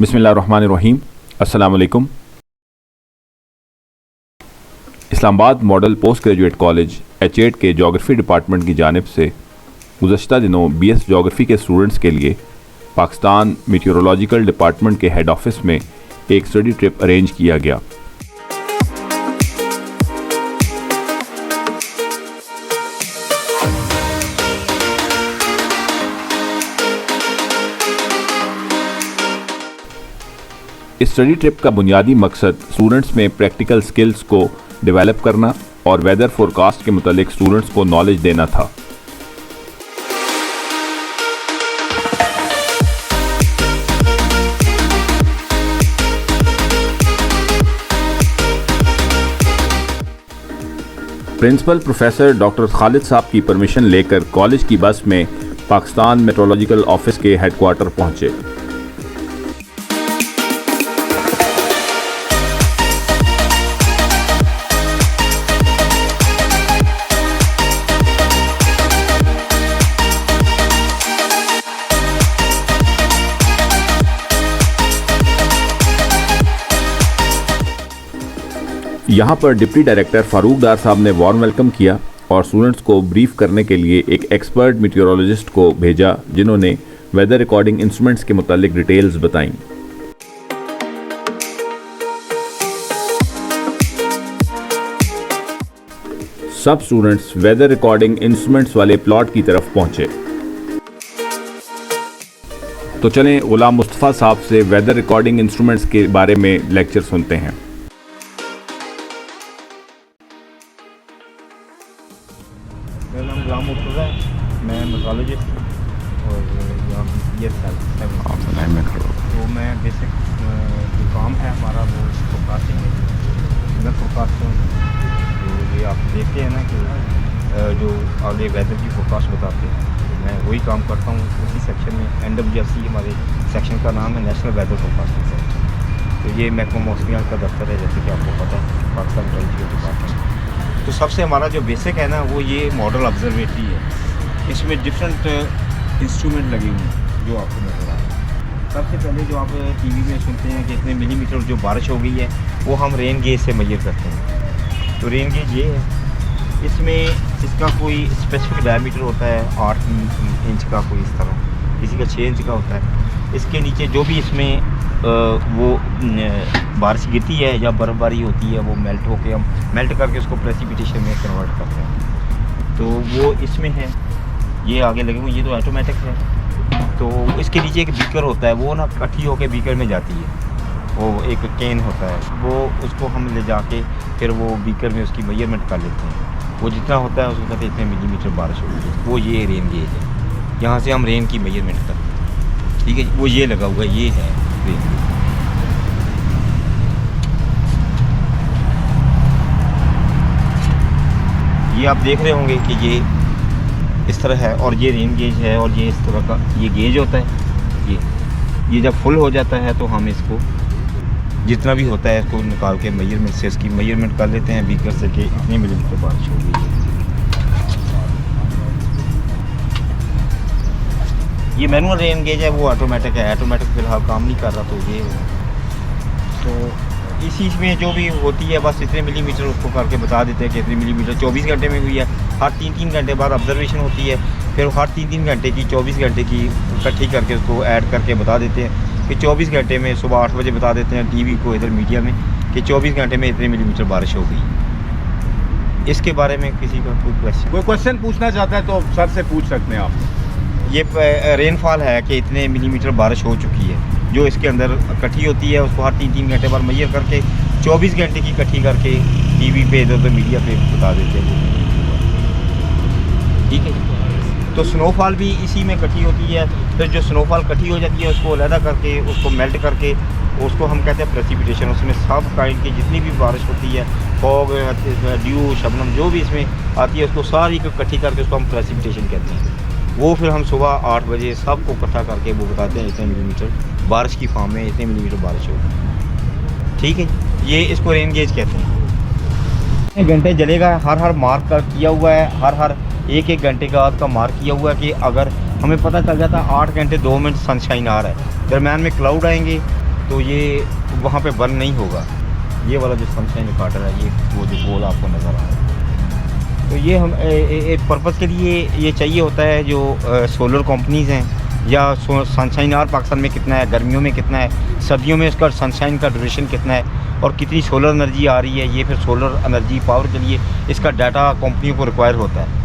बिस्मिल्लाहिर्रहमानिर्रहीम। अस्सलाम वालेकुम। Islamabad model post graduate college H8 के जोग्राफ़ी डिपार्टमेंट की जानिब से गुज़श्ता दिनों BS जोग्राफ़ी के स्टूडेंट्स के लिए पाकिस्तान मीटियोरोलॉजिकल डिपार्टमेंट के हेड ऑफिस में एक स्टडी ट्रिप अरेंज किया गया। इस स्टडी ट्रिप का बुनियादी मकसद स्टूडेंट्स में प्रैक्टिकल स्किल्स को डेवलप करना और वेदर फोरकास्ट के मुतालिक स्टूडेंट्स को नॉलेज देना था। प्रिंसिपल प्रोफेसर डॉक्टर खालिद साहब की परमिशन लेकर कॉलेज की बस में पाकिस्तान मेट्रोलॉजिकल ऑफिस के हेडक्वार्टर पहुंचे। यहाँ पर डिप्टी डायरेक्टर फारूक डार साहब ने वार्म वेलकम किया और स्टूडेंट्स को ब्रीफ करने के लिए एक एक्सपर्ट मीटियोरोलॉजिस्ट को भेजा, जिन्होंने वेदर रिकॉर्डिंग इंस्ट्रूमेंट्स के मुतालिक डिटेल्स बताईं। सब स्टूडेंट्स वेदर रिकॉर्डिंग इंस्ट्रूमेंट्स वाले प्लॉट की तरफ पहुंचे। तो चलें गुलाम मुस्तफ़ा साहब से वेदर रिकॉर्डिंग इंस्ट्रूमेंट्स के बारे में लेक्चर सुनते हैं। मेरा नाम गुलाम मुस्तफ़ा है, मैं मेट्रोलॉजिस्ट हूँ और यहाँ तो मैं बेसिक जो काम है हमारा वो फोरकास्टिंग है, वेदर फोरकास्टिंग। तो ये आप देखते हैं ना कि जो आगे वेदर की फोरकास्ट बताते हैं, तो मैं वही काम करता हूँ उसी सेक्शन में। NWRC हमारे सेक्शन का नाम है, नेशनल वेदर फोरकास्टिंग सेक्शन। तो ये महकमा मौसमियात का दफ्तर है, जैसे कि आपको पता है, पाकिस्तान मेट्रोलॉजिकल डिपार्टमेंट। तो सबसे हमारा जो बेसिक है ना वो ये मॉडल ऑब्जर्वेटरी है। इसमें डिफरेंट इंस्ट्रूमेंट लगे हुए हैं जो आपको नज़र आ रहे हैं। सबसे पहले जो आप टीवी में सुनते हैं कि इतने मिलीमीटर जो बारिश हो गई है, वो हम रेन गेज से मेजर करते हैं। तो रेन गेज ये है, इसमें इसका कोई स्पेसिफिक डायमीटर होता है 8 इंच का, कोई इस तरह, किसी का 6 इंच का होता है। इसके नीचे जो भी इसमें वो बारिश गिरती है या बर्फ़बारी होती है, वो मेल्ट होके हम मेल्ट करके उसको प्रेसिपिटेशन में कन्वर्ट करते हैं। तो वो इसमें है, ये आगे लगे हुए, ये तो ऑटोमेटिक है। तो इसके नीचे एक बीकर होता है, वो ना इकट्ठी होके बीकर में जाती है, वो एक कैन होता है, वो उसको हम ले जाके फिर वो बीकर में उसकी मेजरमेंट कर लेते हैं। वो जितना होता है उसको कहते हैं इतने मिलीमीटर बारिश होगी, वो ये रेन गेज है। यहाँ से हम रेन की मेजरमेंट करते हैं, ठीक है। वो ये लगा हुआ है, ये है रेन। ये आप देख रहे होंगे कि ये इस तरह है और ये रेन गेज है, और ये इस तरह का ये गेज होता है। ये जब फुल हो जाता है तो हम इसको जितना भी होता है इसको निकाल के मेजरमेंट से इसकी मेजरमेंट कर लेते हैं बीकर से कि इतनी मिलीमीटर बारिश हो गई है। ये मैनुअल रेन गेज है, वो ऑटोमेटिक है। ऑटोमेटिक फिलहाल काम नहीं कर रहा, तो ये तो इसी में जो भी होती है बस इतने मिलीमीटर उसको करके बता देते हैं कि इतने मिलीमीटर 24 घंटे में हुई है। हर 3-3 घंटे बाद ऑब्जर्वेशन होती है, फिर हर 3-3 घंटे की 24 घंटे की इकट्ठी करके उसको ऐड करके बता देते हैं कि 24 घंटे में सुबह 8 बजे बता देते हैं टीवी को, इधर मीडिया में, कि 24 घंटे में इतने मिलीमीटर बारिश हो गई। इसके बारे में किसी का कोई क्वेश्चन पूछना चाहता है तो सर से पूछ सकते हैं आप। ये रेनफॉल है कि इतने मिलीमीटर बारिश हो चुकी है, जो इसके अंदर इकट्ठी होती है, उसको हर 3-3 घंटे बाद मेजर करके 24 घंटे की इकट्ठी करके टीवी पे इधर उधर मीडिया पे बता देते हैं, ठीक है। तो स्नोफॉल भी इसी में इकट्ठी होती है। फिर जो स्नोफॉल इकट्ठी हो जाती है उसको अलहदा करके उसको मेल्ट करके उसको हम कहते हैं प्रेसिपिटेशन। उसमें सब काइंड की जितनी भी बारिश होती है, फॉग, ड्यू, शबनम, जो भी इसमें आती है, उसको सारी को इकट्ठी करके उसको हम प्रेसिपिटेशन कहते हैं। वो फिर हम सुबह 8 बजे सबको इकट्ठा करके वो बताते हैं इतने मिलीमीटर बारिश की फॉर्म में इतने मिलीमीटर बारिश होगी, ठीक है। ये इसको रेन गेज कहते हैं। घंटे जलेगा, हर मार्क का किया हुआ है, हर एक घंटे का मार्क किया हुआ है कि अगर हमें पता चल जाता है 8 घंटे 2 मिनट सनशाइन आ रहा है, दरम्यान में क्लाउड आएंगे, तो ये वहाँ पे बर्न नहीं होगा। ये वाला जो सनशाइन रिकॉर्डर है, ये वो जो गोल आपको नज़र आ रहा है, तो ये हम एक पर्पज़ के लिए ये चाहिए होता है। जो सोलर कंपनीज़ हैं या सनशाइन आर पाकिस्तान में कितना है, गर्मियों में कितना है, सर्दियों में इसका सनशाइन का ड्यूरेशन कितना है और कितनी सोलर एनर्जी आ रही है, ये फिर सोलर एनर्जी पावर के लिए इसका डाटा कंपनियों को रिक्वायर होता है।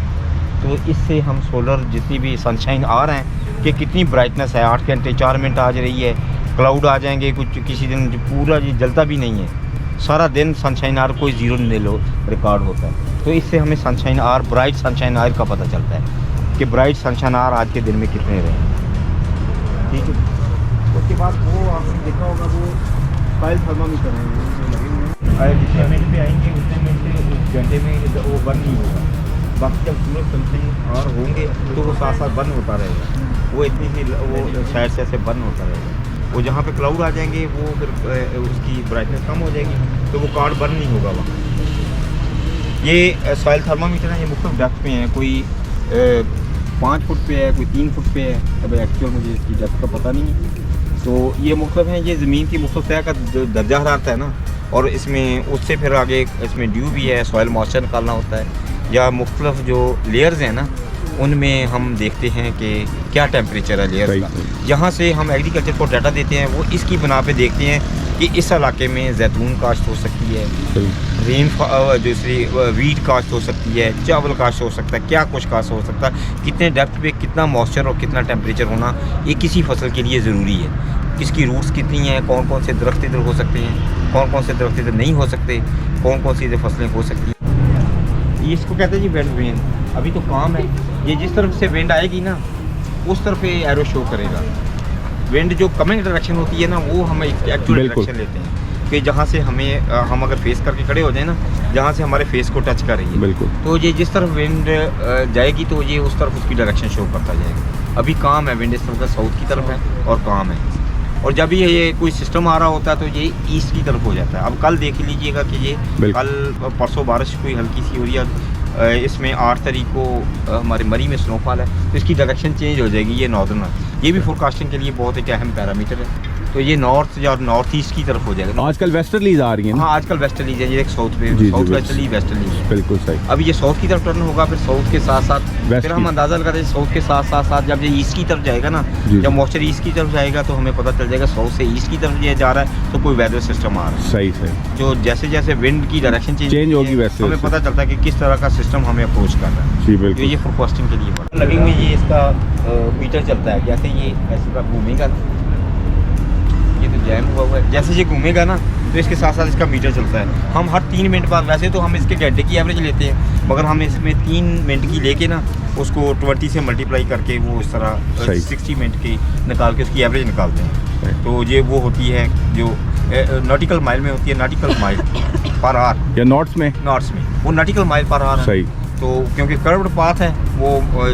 तो इससे हम सोलर जितनी भी सनशाइन आ रहे हैं कि कितनी ब्राइटनेस है, 8 घंटे 4 मिनट आ रही है, क्लाउड आ जाएंगे कुछ, किसी दिन पूरा ये जलता भी नहीं है, सारा दिन सनशाइन आर कोई ज़ीरो ले लो रिकॉर्ड होता है। तो इससे हमें sunshine hours, bright sunshine hours का पता चलता है कि ब्राइट सनशाइन आर आज के दिन में कितने रहे। ठीक है, उसके बाद वो आपने देखा होगा वो फाइल थर्मामीटर है जो लगे हुए हैं, जितने मिनट पे आएंगे उतने मिनट से उस घंटे में वो बंद नहीं होगा। बाकी जब सूरज सनशाइन और होंगे तो वो साथ साथ बंद होता रहेगा, वो इतनी सी वो साइड से ऐसे बंद होता रहेगा। वो जहाँ पे क्लाउड आ जाएंगे वो फिर उसकी ब्राइटनेस कम हो जाएगी, तो वो कार्ड बंद नहीं होगा वहाँ। ये सॉइल थर्मामीटर है, ये मुख्तलिफ डेप्थ पे हैं, कोई 5 फुट पे है, कोई 3 फुट पे है। अब एक्चुअल मुझे इसकी डेप्थ का पता नहीं है। तो ये मुख्तलिफ हैं, ये ज़मीन की मुख्तलिफ तरह का जो दर्जा हरारत है ना, और इसमें उससे फिर आगे इसमें ड्यू भी है, सॉइल मॉइस्चर निकालना होता है, या मुख्तलिफ जो लेयर्स हैं ना उनमें हम देखते हैं कि क्या टेम्परेचर है लेयर का। यहाँ से हम एग्रीकल्चर को डाटा देते हैं, वो इसकी बना पे देखते हैं कि इस इलाके में जैतून काश्त हो सकती है, दूसरी वीट काश्त हो सकती है, चावल काश्त हो सकता है, क्या कुछ काश्त हो सकता है, कितने डेप्थ पे कितना मॉइस्चर और कितना टेम्परेचर होना ये किसी फसल के लिए ज़रूरी है। किसकी रूट्स कितनी हैं, कौन कौन से दरख्त इधर हो सकते हैं, कौन कौन से दरख्त इधर नहीं हो सकते, कौन कौन सी इधर फसलें हो सकती हैं। ये इसको कहते हैं जी वेंड वेन। अभी तो काम है, ये जिस तरफ से विंड आएगी ना उस तरफ ये एरो शो करेगा। विंड जो कमिंग डायरेक्शन होती है ना वो हम एक्चुअल डायरेक्शन लेते हैं कि जहाँ से हमें हम अगर फेस करके खड़े हो जाए ना, जहाँ से हमारे फेस को टच कर रही है, बिल्कुल, तो ये जिस तरफ विंड जाएगी तो ये उस तरफ उसकी डायरेक्शन शो करता जाएगा। अभी काम है, विंड इस तरफ का साउथ की तरफ है और काम है, और जब ये कोई सिस्टम आ रहा होता है तो ये ईस्ट की तरफ हो जाता है। अब कल देख लीजिएगा कि ये कल परसों बारिश कोई हल्की सी हो रही है, इसमें 8 तारीख को हमारे मरी में स्नोफॉल है, तो इसकी डायरेक्शन चेंज हो जाएगी। ये नॉर्दर्न है, ये भी फोरकास्टिंग के लिए बहुत एक अहम पैरामीटर है। तो ये नॉर्थ या नॉर्थ ईस्ट की तरफ हो जाएगा। आजकल वेस्टर्लीज आ रही हैं। हाँ, आजकल वेस्टर्लीज है, ये एक साउथ वेस्टर्ली वेस्टर्ली, बिल्कुल सही। अभी ये साउथ की तरफ टर्न होगा, फिर साउथ के साथ साथ फिर हम अंदाजा लगाते हैं साउथ के साथ साथ जब ये ईस्ट की तरफ जाएगा ना, जब मॉइस्चर ईस्ट की तरफ जाएगा तो हमें पता चल जाएगा साउथ से ईस्ट की तरफ ये जा रहा है, तो कोई वेदर सिस्टम आ रहा है। सही सही। जो जैसे जैसे विंड की डायरेक्शन चेंज होगी वैसे हमें पता चलता है कि किस तरह का सिस्टम हमें अप्रोच कर रहा है। जी बिल्कुल। ये फोरकास्टिंग के लिए बड़ा लगे हुए, ये इसका मीटर चलता है। जैसे ये ऐसे का घूमेगा, ये तो जैम हुआ है, जैसे ये घूमेगा ना तो इसके साथ साथ इसका मीटर चलता है। हम हर 3 मिनट बाद, वैसे तो हम इसके घंटे की एवरेज लेते हैं, मगर हम इसमें 3 मिनट की लेके ना उसको 20 से मल्टीप्लाई करके वो इस तरह 60 मिनट की निकाल के उसकी एवरेज निकालते हैं। तो ये वो होती है जो नॉटिकल माइल में होती है, नॉटिकल माइल पर आवर, या नॉट्स में वो नॉटिकल माइल पर आवर है। तो क्योंकि कर्व्ड पाथ है वो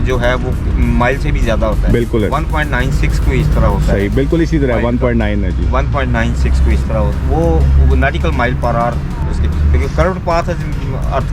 जो है वो माइल से भी ज़्यादा होता है, बिल्कुल 1.96 को इस तरह होता है, बिल्कुल इसी तरह 1.9 है जी, 1.96 को इस तरह होता है, वो नॉटिकल माइल पर आवर उसके, क्योंकि कर्व्ड पाथ है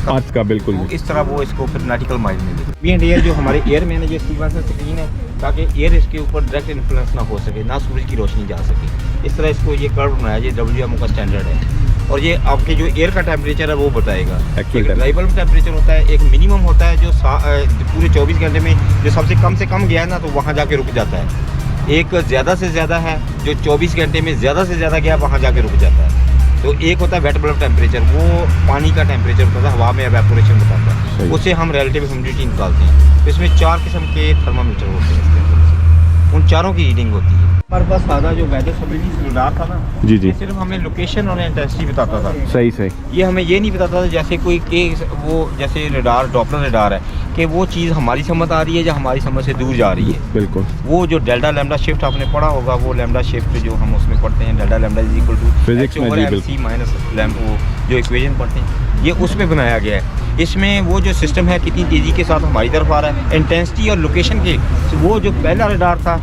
अर्थ का बिल्कुल, तो इस तरह वो इसको फिर नॉटिकल माइल में बी एंड एयर जो हमारे एयर में है, जो इसकी वजह से स्क्रीन है ताकि एयर इसके ऊपर डायरेक्ट इन्फ्लुएंस ना हो सके, ना सूरज की रोशनी जा सके, इस तरह इसको ये कर्व बनाया, ये WMO का स्टैंडर्ड है। और ये आपके जो एयर का टेम्परेचर है वो बताएगा। एक ड्राइबल टेम्परेचर होता है, एक मिनिमम होता है जो पूरे 24 घंटे में जो सबसे कम से कम गया है ना तो वहाँ जाके रुक जाता है। एक ज़्यादा से ज़्यादा है जो 24 घंटे में ज़्यादा से ज़्यादा गया वहाँ जाके रुक जाता है। तो एक होता है वेट बल्ब टेम्परेचर, वो पानी का टेम्परेचर होता है, हवा में एवेपोरेशन बताता है, उससे हम रिलेटिव ह्यूमिडिटी निकालते हैं। तो इसमें 4 किस्म के थर्मामीटर होते हैं, उन चारों की रीडिंग होती है। हमारे पास सादा जो वेदर स्टेबिलिटी रडार था ना जी, सिर्फ हमें लोकेशन और इंटेंसिटी बताता था। सही। ये हमें ये नहीं बताता था जैसे कोई के वो जैसे रडार डॉपलर रडार है कि वो चीज़ हमारी समझ आ रही है या हमारी समझ से दूर जा रही है। बिल्कुल। वो जो डेल्टा लैम्डा शिफ्ट आपने पढ़ा होगा, वो लैम्डा शिफ्ट जो हम उसमें पढ़ते हैं, delta lambda is equal to physics में MC माइनस लैम्डा, जो इक्वेशन पढ़ते हैं, ये उसमें बनाया गया है। इसमें वो जो सिस्टम है कितनी तेज़ी के साथ हमारी तरफ आ रहा है, इंटेंसिटी और लोकेशन के, वो जो पहला रडार था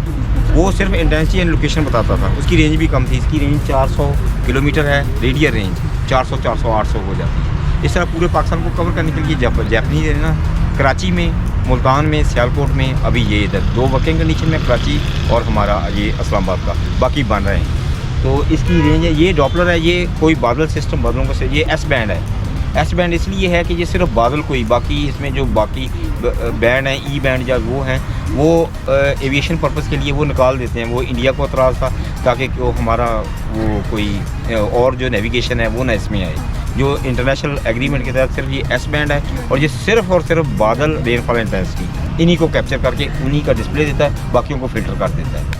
वो सिर्फ इंटेंसिटी एंड लोकेशन बताता था, उसकी रेंज भी कम थी, इसकी रेंज 400 किलोमीटर है, रेडियल रेंज 400, 800 हो जाती है। इस तरह पूरे पाकिस्तान को कवर करने के लिए जापानीज है ना, कराची में, मुल्तान में, सियालकोट में, अभी ये इधर 2 वर्किंग कंडीशन में, कराची और हमारा ये इस्लामाबाद का, बाकी बन रहे हैं। तो इसकी रेंज है, ये डॉपलर है, ये कोई बादल सिस्टम बादलों को से, ये एस बैंड है। एस बैंड इसलिए है कि ये सिर्फ बादल कोई, बाकी इसमें जो बाकी बैंड हैं, ई बैंड या वो हैं, वो एविएशन पर्पस के लिए वो निकाल देते हैं। वो इंडिया को एतराज़ था ताकि वो हमारा वो कोई और जो नेविगेशन है वो ना इसमें आए। जो इंटरनेशनल एग्रीमेंट के तहत सिर्फ ये एस बैंड है और ये सिर्फ और सिर्फ बादल रेनफॉल इंटेंसिटी इन्हीं को कैप्चर करके उन्हीं का डिस्प्ले देता है, बाकियों को फिल्टर कर देता है।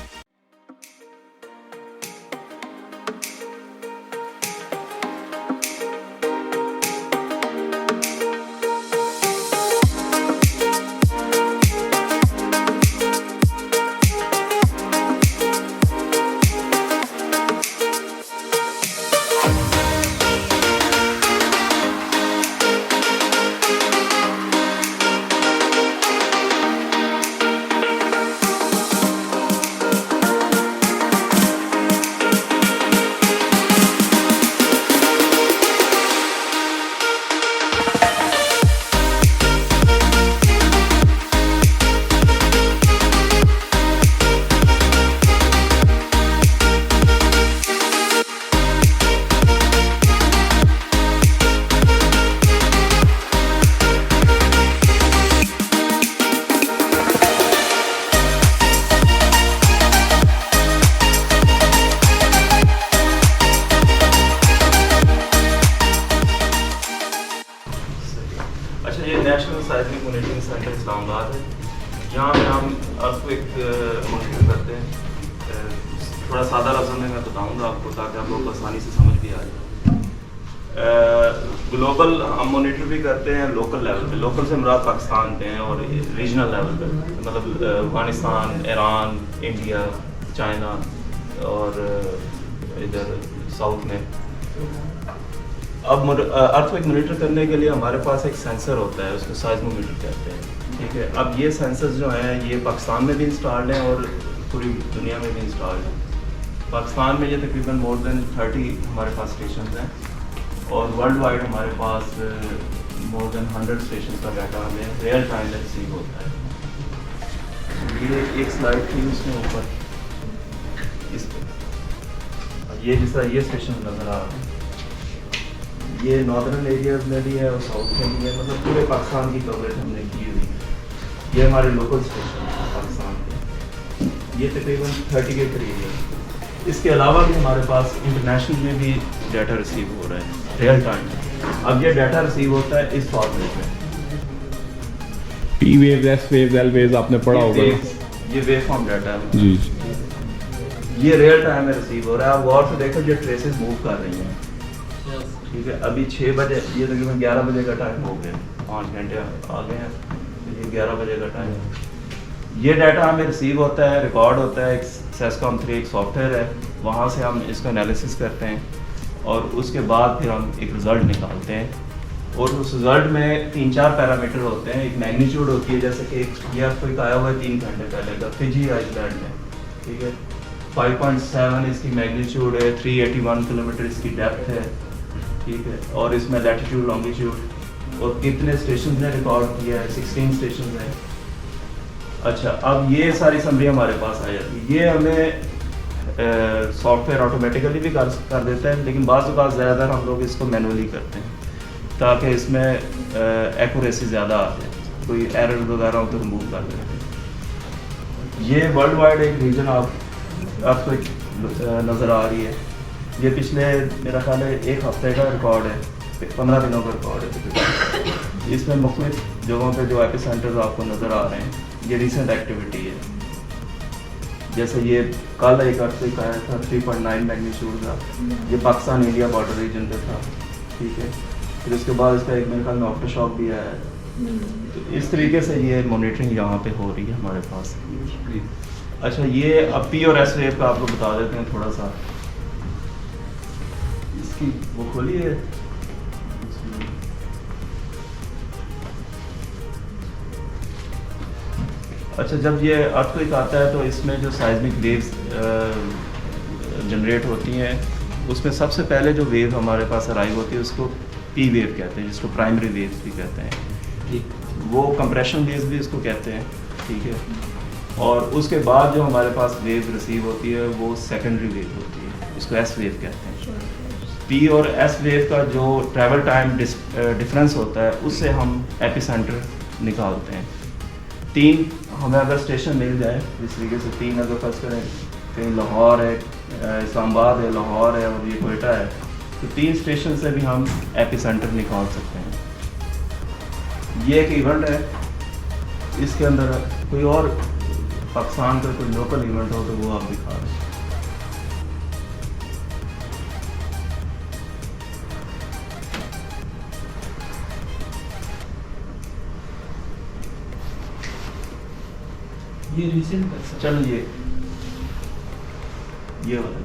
अच्छा, ये national cycling monitoring centre Islamabad है। यहाँ पे हम अर्थक्वेक मॉनिटर करते हैं। थोड़ा सादा लफ्ज़ों में मैं बताऊँगा आपको ताकि आप लोग को आसानी से समझ भी आ जाए। ग्लोबल हम मॉनिटर भी करते हैं लोकल लेवल पे। लोकल से मुराद पाकिस्तान पे हैं और रीजनल लेवल पे मतलब अफगानिस्तान, ईरान, इंडिया, चाइना और इधर साउथ में। अब अर्थक्वेक मॉनिटर करने के लिए हमारे पास एक सेंसर होता है, उसको साइज़मोमीटर कहते हैं, ठीक है। अब ये सेंसर्स जो हैं ये पाकिस्तान में भी इंस्टॉल्ड हैं और पूरी दुनिया में भी इंस्टॉल्ड हैं। पाकिस्तान में ये तकरीबन मोर देन 30 हमारे पास स्टेशन हैं और वर्ल्ड वाइड हमारे पास मोर देन 100 स्टेशन का डाटा हमें रियल टाइम में रिसीव होता है। ये एक स्लाइड थी उसमें ऊपर इस पर ये जिस तरह ये स्टेशन नज़र आ रहा है, ये नॉर्दर्न एरियाज में भी है और साउथ में भी है, मतलब पूरे पाकिस्तान की कवरेज हमने की हुई है। ये हमारे लोकल स्टेशन है पाकिस्तान के, ये तकरीबन 30 के करीब है। इसके अलावा भी हमारे पास इंटरनेशनल में भी डाटा रिसीव हो रहा है रियल टाइम। अब ये डाटा रिसीव होता है इस फॉर्मेट में, P wave, S wave, L wave आपने पढ़ा होगा। ये वेव फॉर्म डाटा है जी, ये रियल टाइम में रिसीव हो रहा है। आप गौर से देखो, ये ट्रेसेस मूव कर रही हैं, ठीक है। अभी 6 बजे, ये तकरीबन 11 बजे का टाइम हो गया, 5 घंटे आ गए हैं, तो ये 11 बजे का टाइम है। ये डाटा हमें रिसीव होता है, रिकॉर्ड होता है। एक सेस्कॉम 3 एक सॉफ्टवेयर है, वहाँ से हम इसका एनालिसिस करते हैं और उसके बाद फिर हम एक रिज़ल्ट निकालते हैं। और उस रिज़ल्ट में 3-4 पैरामीटर होते हैं। एक मैग्नीट्यूड होती है, जैसे कि ये कोई आया हुआ है 3 घंटे पहले का फिजी आइसलैंड में, ठीक है। 5.7 इसकी मैग्नीट्यूड है, 381 किलोमीटर इसकी डेप्थ है, ठीक है। और इसमें लैटिट्यूड, लॉन्गिट्यूड और कितने स्टेशन ने रिकॉर्ड किया है, 16 स्टेशन है। अच्छा, अब ये सारी समरी हमारे पास आ जाती है। ये हमें सॉफ्टवेयर ऑटोमेटिकली भी कर देता है, लेकिन बाज़ औक़ात ज़्यादातर हम लोग इसको मैनुअली करते हैं ताकि इसमें एक्यूरेसी ज़्यादा आ जाए, कोई एरर वगैरह हो तो रिमूव कर देते हैं। ये वर्ल्ड वाइड एक रीजन आपको नज़र आ रही है। ये पिछले मेरा ख्याल है 1 हफ्ते का रिकॉर्ड है, 15 दिनों का रिकॉर्ड है। इसमें मुख्तलिफ जगहों पे जो एपिसेंटर्स आपको नज़र आ रहे हैं, ये रिसेंट एक्टिविटी है। जैसे ये कल एक अर्थक्वेक आया था 3.9 मैग्नीट्यूड का, ये पाकिस्तान इंडिया बॉर्डर रीजन पे था, ठीक है। फिर उसके बाद इसका एक मेरे ख्याल में आफ्टर शॉक भी आया है। तो इस तरीके से ये मॉनिटरिंग यहाँ पे हो रही है हमारे पास। अच्छा, ये अब पी और एस वेव का आपको बता देते हैं थोड़ा सा। इसकी वो खोली है, अच्छा। जब ये अर्थक्वेक आता है तो इसमें जो साइज़मिक वेव्स जनरेट होती हैं, उसमें सबसे पहले जो वेव हमारे पास अराइव होती है उसको पी वेव कहते हैं, जिसको प्राइमरी वेव्स भी कहते हैं, वो कंप्रेशन वेव्स भी इसको कहते हैं, ठीक है। और उसके बाद जो हमारे पास वेव रिसीव होती है वो सेकेंडरी वेव होती है, इसको एस वेव कहते हैं। पी और एस वेव का जो ट्रैवल टाइम डिफरेंस होता है उससे हम एपिसेंटर निकालते हैं। 3 हमें अगर स्टेशन मिल जाए इस तरीके से, 3 अगर फर्स्ट करें, कहीं लाहौर है, इस्लामाबाद है, लाहौर है और ये कोयटा है, तो 3 स्टेशन से भी हम एपिसेंटर निकाल सकते हैं। ये एक इवेंट है, इसके अंदर कोई और पाकिस्तान का कोई लोकल इवेंट हो तो वो आप दिखा रहे हैं। ये रिसेंट है सर। चलो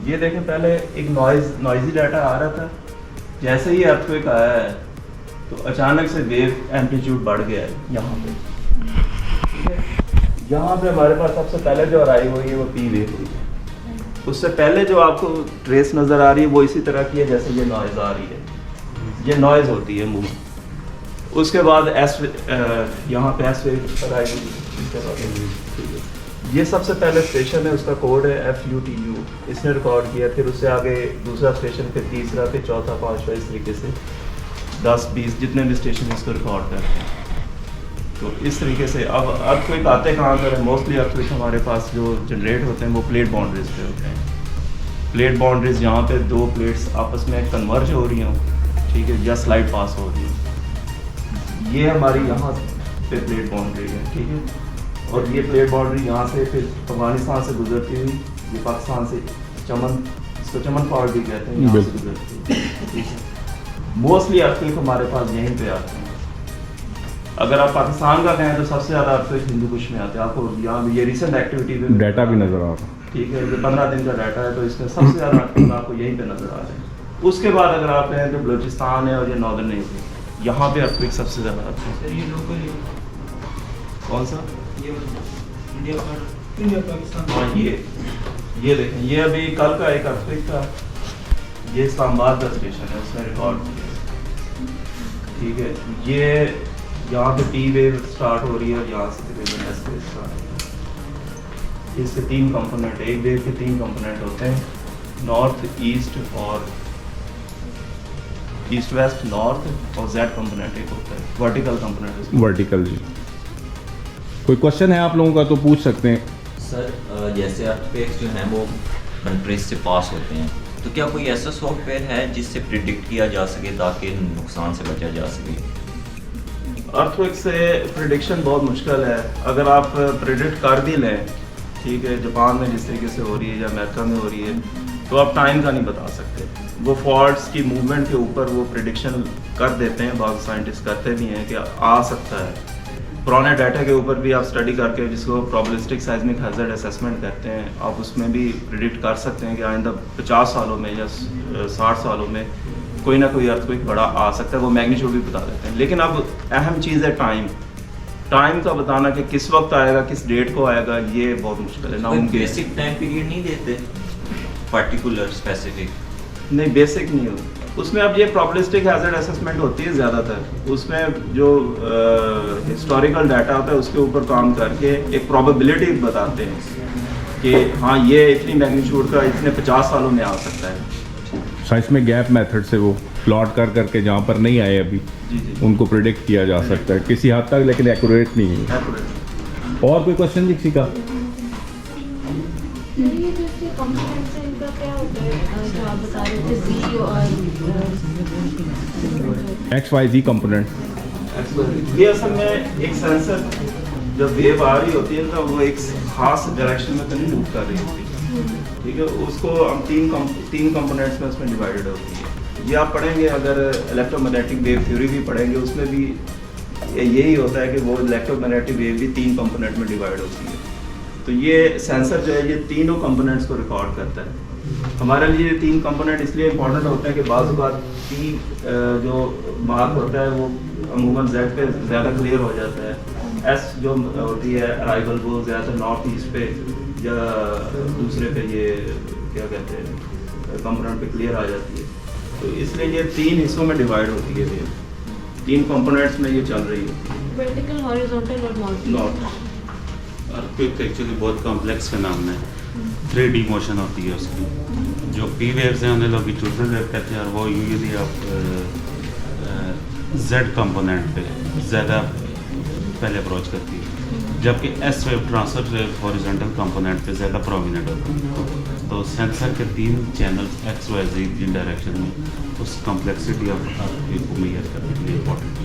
ये देखें, पहले एक नॉइजी डाटा आ रहा था, जैसे ही अर्थक्वेक आया है तो अचानक से वेव एम्पलीट्यूड बढ़ गया है यहाँ पे। ठीक है, यहाँ पे हमारे पास सबसे पहले जो अराइव हुई है वो पी वेव हुई है। उससे पहले जो आपको ट्रेस नज़र आ रही है वो इसी तरह की है जैसे ये नॉइज़ आ रही है, ये नॉइज़ होती है मूव। उसके बाद यहाँ पे एस वेव अराइव हुई। ये सबसे पहले स्टेशन है, उसका कोड है FUTU, इसने रिकॉर्ड किया। फिर उससे आगे दूसरा स्टेशन, फिर तीसरा, फिर चौथा, पांचवा, इस तरीके से 10-20 जितने भी स्टेशन इसको रिकॉर्ड करते हैं। तो इस तरीके से अब अर्थक्वेक आते कहाँ पर है? मोस्टली अर्थक्वेक हमारे पास जो जनरेट होते हैं वो प्लेट बाउंड्रीज पे होते हैं। प्लेट बाउंड्रीज जहाँ पे 2 प्लेट्स आपस में कन्वर्ज हो रही हों, ठीक है, या स्लाइड पास हो रही है। ये हमारी यहाँ पे प्लेट बाउंड्री है, ठीक है, और ये प्लेट बाउंड्री यहाँ से फिर अफगानिस्तान से गुजरती हुई ये पाकिस्तान से चमन, इसको चमन पॉइंट भी कहते हैं, यहाँ से गुजरती है। ठीक है, मोस्टली अर्थक्वेक हमारे पास यहीं पे आते हैं। अगर आप पाकिस्तान का कहें तो सबसे ज़्यादा अर्थक्वेक हिंदू कुश में आते हैं। आपको यहाँ ये रिसेंट एक्टिविटी पे डाटा भी नज़र आ रहा है। ठीक है, जो 15 दिन का डाटा है तो इसमें सबसे ज़्यादा अर्थक्वेक आपको यहीं पे नज़र आ रहे हैं। उसके बाद अगर आप कहें तो बलूचिस्तान है और ये नॉर्दर्न एरिया, यहाँ पे अर्थक्वेक सबसे ज़्यादा आते हैं। सर ये लोकल कौन सा? ये इंडिया पाकिस्तान। हाँ, ये देखें, ये अभी कल का एक अर्थक्वेक था, ये इस्लामाबाद का स्टेशन है, उसमें रिकॉर्ड किया। ठीक है, ये यहाँ पे टी वेव स्टार्ट हो रही है और यहाँ से तकरीबन एस वेव स्टार्ट हो रही है। इसके 3 कंपोनेंट, एक वेव के 3 कंपोनेंट होते हैं, नॉर्थ ईस्ट और ईस्ट वेस्ट नॉर्थ, और जेड कंपोनेंट एक होता है, वर्टिकल कंपोनेंट। वर्टिकल जी। कोई क्वेश्चन है आप लोगों का तो पूछ सकते हैं। सर जैसे अर्थक्वेक्स जो हैं वो कंट्रीज से पास होते हैं, तो क्या कोई ऐसा सॉफ्टवेयर है जिससे प्रिडिक्ट किया जा सके ताकि नुकसान से बचा जा सके? अर्थक्वेक से प्रिडिक्शन बहुत मुश्किल है। अगर आप प्रिडिक्ट कर भी लें, ठीक है, जापान में जिस तरीके से हो रही है या अमेरिका में हो रही है, तो आप टाइम का नहीं बता सकते। वो फॉल्ट्स की मूवमेंट के ऊपर वो प्रिडिक्शन कर देते हैं, बहुत साइंटिस्ट करते भी हैं कि आ सकता है। पुराने डाटा के ऊपर भी आप स्टडी करके, जिसको प्रोबेबिलिस्टिक साइज़मिक हैज़र्ड असेसमेंट कहते हैं, आप उसमें भी प्रिडिक्ट कर सकते हैं कि आइंदा 50 सालों में या 60 सालों में कोई ना कोई अर्थक्वेक बड़ा आ सकता है। वो मैग्नीट्यूड भी बता देते हैं। लेकिन अब अहम चीज़ है टाइम का बताना कि किस वक्त आएगा, किस डेट को आएगा, ये बहुत मुश्किल है। नामुमकिन। बेसिक टाइम पीरियड नहीं देते, पर्टिकुलर स्पेसिफिक? नहीं, बेसिक नहीं होती उसमें। अब ये प्रोबेबिलिस्टिक हैज़र्ड असेसमेंट होती है ज़्यादातर, उसमें जो हिस्टोरिकल डाटा होता है उसके ऊपर काम करके एक प्रोबेबिलिटी बताते हैं कि हाँ ये इतनी मैग्नीट्यूड का इतने 50 सालों में आ सकता है। साइंस में गैप मेथड से वो प्लॉट कर करके जहाँ पर नहीं आए अभी, जी जी, उनको प्रिडिक्ट किया जा सकता है किसी हद तक, लेकिन एक्यूरेट नहीं है। एक्यूरेट। और कोई क्वेश्चन किसी का? ये जो इसके कंपोनेंट्स हैं इनका क्या होता है जो आप बता रहे थे, सी और XYZ कंपोनेंट। ये असल में एक सेंसर, जब वेव आ रही होती है तो वो एक खास डायरेक्शन में तो नहीं मूव कर रही होती, ठीक है, उसको हम तीन कंपोनेंट्स में उसमें डिवाइडेड होती है। ये आप पढ़ेंगे, अगर इलेक्ट्रोमैग्नेटिक वेव थ्योरी भी पढ़ेंगे, उसमें भी यही होता है कि वो इलेक्ट्रोमैग्नेटिक वेव भी 3 कंपोनेंट में डिवाइड होती है। तो ये सेंसर जो है ये तीनों कंपोनेंट्स को रिकॉर्ड करता है। हमारे लिए ये 3 कंपोनेंट इसलिए इंपॉर्टेंट होते हैं कि बाज़ बात P जो मार्क होता है वो अमूमन Z पे ज़्यादा क्लियर हो जाता है। S जो होती है अराइवल वो ज़्यादातर नॉर्थ ईस्ट पे या दूसरे पे ये क्या कहते हैं कंपोनेंट पे क्लियर आ जाती है। तो इसलिए ये 3 हिस्सों में डिवाइड होती है वेव, 3 कंपोनेंट्स में ये चल रही है, वर्टिकल, हॉरिजॉन्टल और नॉर्थ। अर्थक्वेक एक्चुअली बहुत कॉम्प्लेक्स फिनोमेना है, 3D मोशन होती है उसकी। जो पी वेव्स हैं उन्हें लोग चूजन वेव कहते हैं और वो यूजुअली आप जेड कंपोनेंट पे ज़्यादा पहले अप्रोच करती है, जबकि S wave transfer wave horizontal component पे ज़्यादा प्रोमिनेंट होती है। तो सेंसर के 3 चैनल्स एक्स वाई जी जिन डायरेक्शन में उस कॉम्प्लेक्सिटी ऑफ आपकी को मेजर करने के लिए इम्पोर्टेंट है।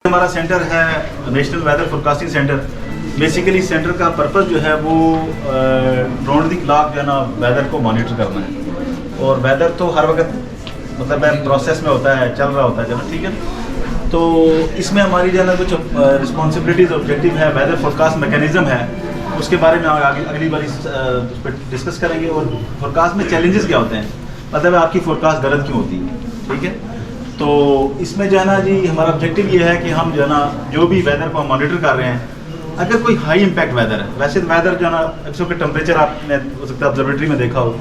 हमारा सेंटर है national weather forecasting centre. Basically centre का पर्पस जो है वो राउंड द क्लॉक जो है ना वेदर को मॉनिटर करना है, और वेदर तो हर वक्त मतलब प्रोसेस में होता है, चल रहा होता है जो ठीक है। तो इसमें हमारी जो है ना कुछ रिस्पॉन्सिबिलिटीज ऑब्जेक्टिव है, वेदर फोरकास्ट मैकेनिज्म है, उसके बारे में आगे अगली बार उस पर डिस्कस करेंगे। और फोरकास्ट में चैलेंजेस क्या होते हैं, मतलब आपकी फोरकास्ट गलत क्यों होती है, ठीक है। तो इसमें जो है ना जी हमारा ऑब्जेक्टिव ये है कि हम जो है ना जो भी वेदर को हम मॉनिटर कर रहे हैं, अगर कोई हाई इम्पैक्ट वेदर है, वैसे तो वेदर जो है ना अक्सर के टेम्परेचर आपने हो सकता है ऑब्जर्वेटरी में देखा हो,